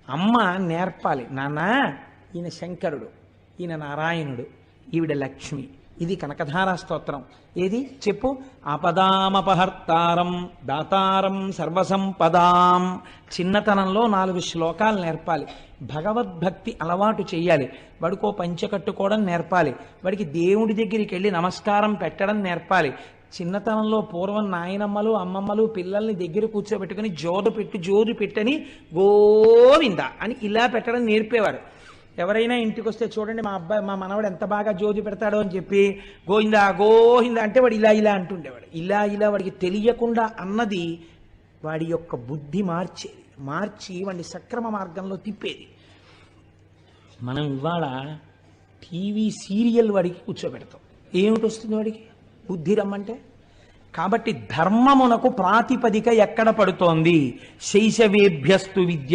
అమ్మ నేర్పాలి, నాన్న ఈయన శంకరుడు, ఈయన నారాయణుడు, ఈవిడ లక్ష్మి, ఇది కనకధారా స్తోత్రం. ఏది చెప్పు? ఆపదామపహర్తారం దాతారం సర్వసంపదాం. చిన్నతనంలో 4 శ్లోకాలు నేర్పాలి. భగవద్భక్తి అలవాటు చెయ్యాలి. వాడికో పంచె కట్టుకోవడం నేర్పాలి. వాడికి దేవుడి దగ్గరికి వెళ్ళి నమస్కారం పెట్టడం నేర్పాలి. చిన్నతనంలో పూర్వం నాయనమ్మలు అమ్మమ్మలు పిల్లల్ని దగ్గర కూర్చోబెట్టుకుని జోరు పెట్టని గోవింద అని ఇలా పెట్టడం నేర్పేవారు. ఎవరైనా ఇంటికి వస్తే చూడండి మా మనవాడు ఎంత బాగా జోజు పెడతాడో అని చెప్పి గోవిందా గోవింద అంటే వాడు ఇలా అంటుండేవాడు. ఇలా వాడికి తెలియకుండా అన్నది వాడి యొక్క బుద్ధి మార్చి వాడిని సక్రమ మార్గంలో తిప్పేది. మనం ఇవాళ టీవీ సీరియల్ వాడికి కూర్చోబెడతాం. ఏమిటి వస్తుంది వాడికి? బుద్ధి రమ్మంటే. కాబట్టి ధర్మమునకు ప్రాతిపదిక ఎక్కడ పడుతోంది? శైశవేభ్యస్తు విద్య